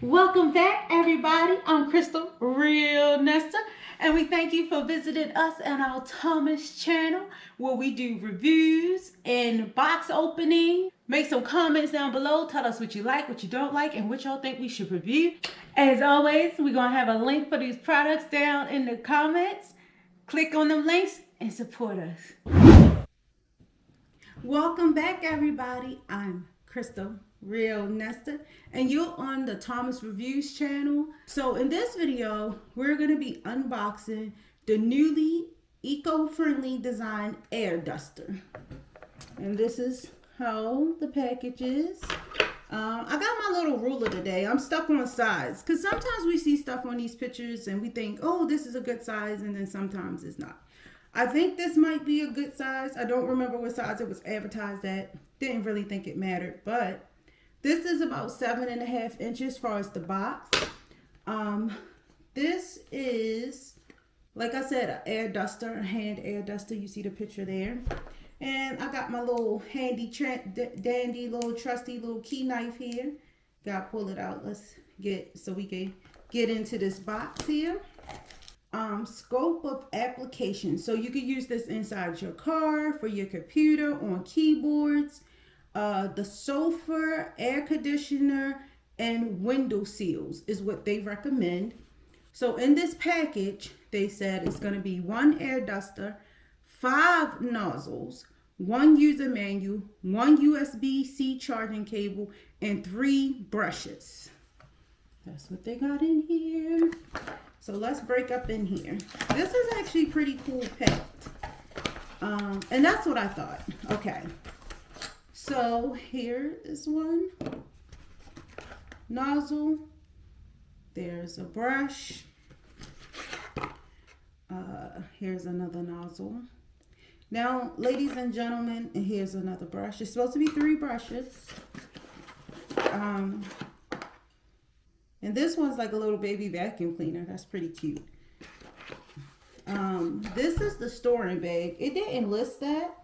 Welcome back, everybody. I'm Crystal, Real Nesta, and we thank you for visiting us on our Thomas channel, where we do reviews and box opening. Make some comments down below. Tell us what you like, what you don't like, and what y'all think we should review. As always, we're going to have a link for these products down in the comments. Click on them links and support us. Welcome back, everybody. I'm Crystal, Real Nesta, and you're on the Thomas Reviews channel. So in this video, we're going to be unboxing the newly eco-friendly designed air duster. And this is how the package is. I got my little ruler today. I'm stuck on size because sometimes we see stuff on these pictures and we think, oh, this is a good size, and then sometimes it's not. I think this might be a good size. I don't remember what size it was advertised at. Didn't really think it mattered, but this is about 7.5 inches as far as the box. This is, like I said, an air duster, a hand air duster. You see the picture there. And I got my little handy, dandy, little trusty little key knife here. Gotta pull it out. Let's get, so we can get into this box here. Scope of application. So you can use this inside your car, for your computer, on keyboards, the sofa, air conditioner, and window seals is what they recommend. So in this package, they said it's going to be 1 air duster, 5 nozzles, 1 user manual, 1 USB-C charging cable, and 3 brushes. That's what they got in here. So let's break up in here. This is actually pretty cool packed. And that's what I thought. Okay. So here is one nozzle. There's a brush. Here's another nozzle. Now, ladies and gentlemen, and here's another brush. It's supposed to be 3 brushes. And this one's like a little baby vacuum cleaner. That's pretty cute. This is the storing bag. It didn't list that,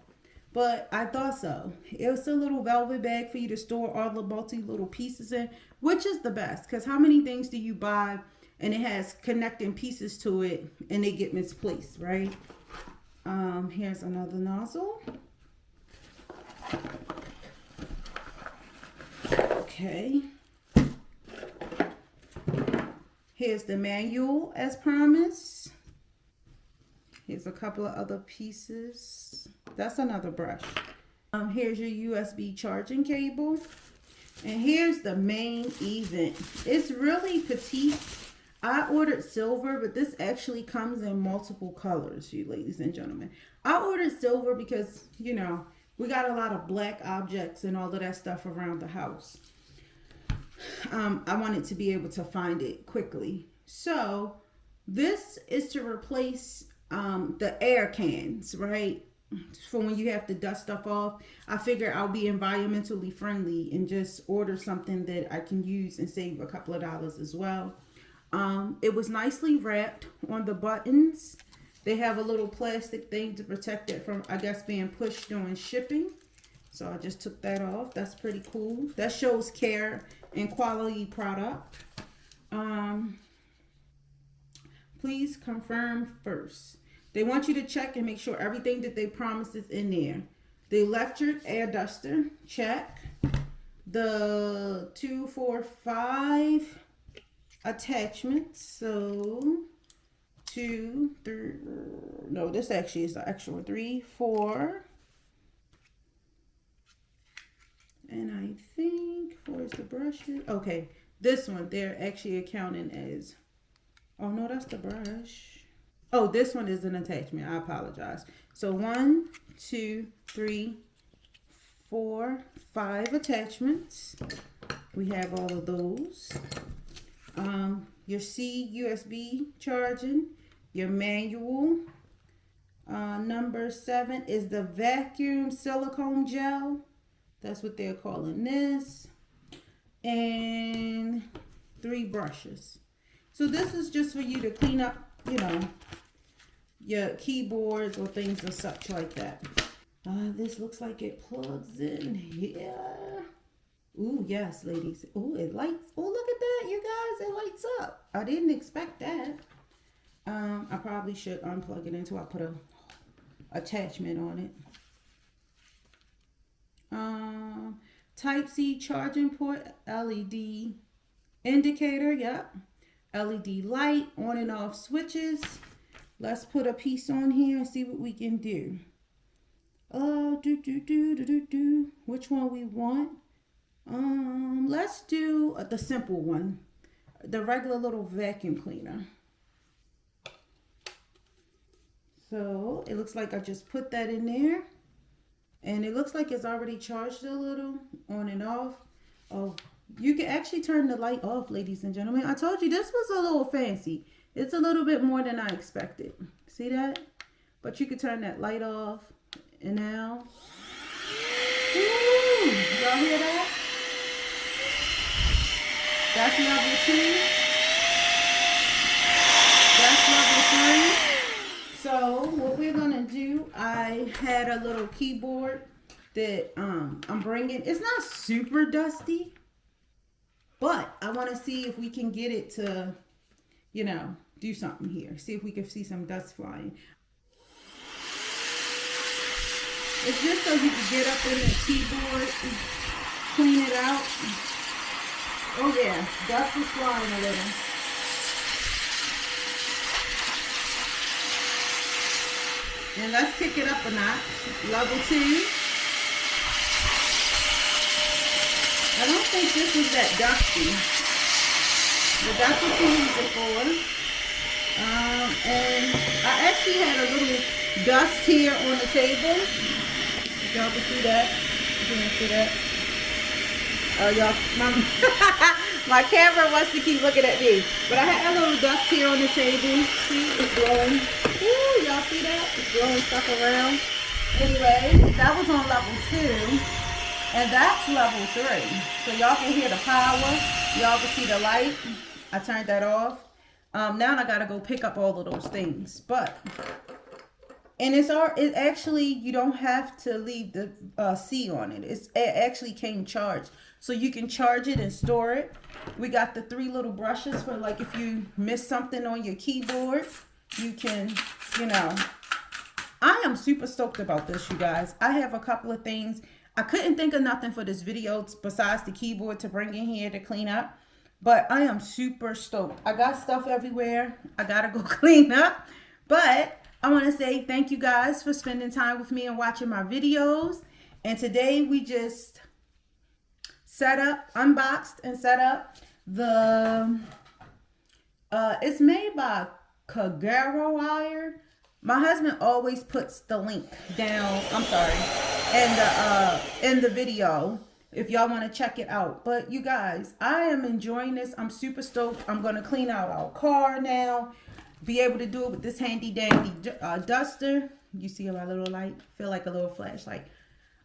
but I thought so. It was a little velvet bag for you to store all the multi little pieces in, which is the best. Because how many things do you buy and it has connecting pieces to it and they get misplaced, right? Here's another nozzle. Okay. Here's the manual as promised. Here's a couple of other pieces. That's another brush. Here's your USB charging cable. And here's the main event. It's really petite. I ordered silver, but this actually comes in multiple colors, you ladies and gentlemen. I ordered silver because, you know, we got a lot of black objects and all of that stuff around the house. I wanted to be able to find it quickly. So this is to replace the air cans, right? For when you have to dust stuff off. I figure I'll be environmentally friendly and just order something that I can use and save a couple of dollars as well. It was nicely wrapped on the buttons. They have a little plastic thing to protect it from, I guess, being pushed during shipping. So I just took that off. That's pretty cool. That shows care and quality product. Please confirm first. They want you to check and make sure everything that they promise is in there. The electric air duster, check. The 2, 4, 5 attachments. So 2, 3, no, this actually is the actual 3, 4. And I think 4 is the brushes. Okay, this one they're actually accounting as, oh no, that's the brush. Oh, this one is an attachment. I apologize. So 1, 2, 3, 4, 5 attachments. We have all of those. Your C USB charging, your manual. Number 7 is the vacuum silicone gel. That's what they're calling this. And 3 brushes. So this is just for you to clean up, you know, your keyboards or things of such like that. This looks like it plugs in here. Ooh, yes, ladies. Ooh, it lights. Oh, look at that, you guys, it lights up. I didn't expect that. I probably should unplug it until I put a attachment on it. Type-C charging port, LED indicator, yep. LED light, on and off switches. Let's put a piece on here and see what we can do. Which one we want? Let's do the simple one. The regular little vacuum cleaner. So it looks like I just put that in there. And it looks like it's already charged a little, on and off. Oh, you can actually turn the light off, ladies and gentlemen. I told you this was a little fancy. It's a little bit more than I expected. See that? But you can turn that light off. And now, woo! Y'all hear that? That's level 2. That's level 3. So what we're gonna do, I had a little keyboard that I'm bringing. It's not super dusty, but I want to see if we can get it to, you know, do something here. See if we can see some dust flying. It's just so you can get up in the keyboard and clean it out. Oh yeah, dust is flying a little. And let's kick it up a notch. Level 2. I don't think this is that dusty. But that's what you use it for. And I actually had a little dust here on the table. If y'all can see that. You can see that. Oh, y'all, my camera wants to keep looking at me. But I had a little dust here on the table. See, it's blowing. Ooh, y'all see that? It's blowing stuff around. Anyway, that was on level 2. And that's level 3. So y'all can hear the power. Y'all can see the light. I turned that off. Now I gotta go pick up all of those things. But, and it actually, you don't have to leave the C on it. It actually came charged. So you can charge it and store it. We got the 3 little brushes for like if you miss something on your keyboard, you can, you know. I am super stoked about this, you guys. I have a couple of things. I couldn't think of nothing for this video besides the keyboard to bring in here to clean up. But I am super stoked. I got stuff everywhere. I gotta go clean up. But I want to say thank you guys for spending time with me and watching my videos. And today we just unboxed and set up the, it's made by Cagiwiru. My husband always puts the link down, in the video if y'all want to check it out. But you guys, I am enjoying this. I'm super stoked. I'm going to clean out our car now. Be able to do it with this handy dandy duster. You see my little light? Feel like a little flashlight.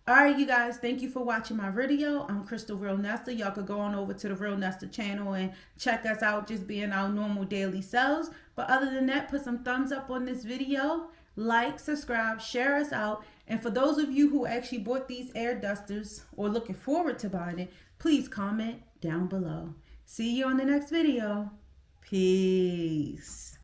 All right, you guys, thank you for watching my video. I'm Crystal Real Nesta. Y'all could go on over to the Real Nesta channel and check us out, just being our normal daily selves. But other than that, put some thumbs up on this video, like, subscribe, share us out. And for those of you who actually bought these air dusters or looking forward to buying it, please comment down below. See you on the next video. Peace.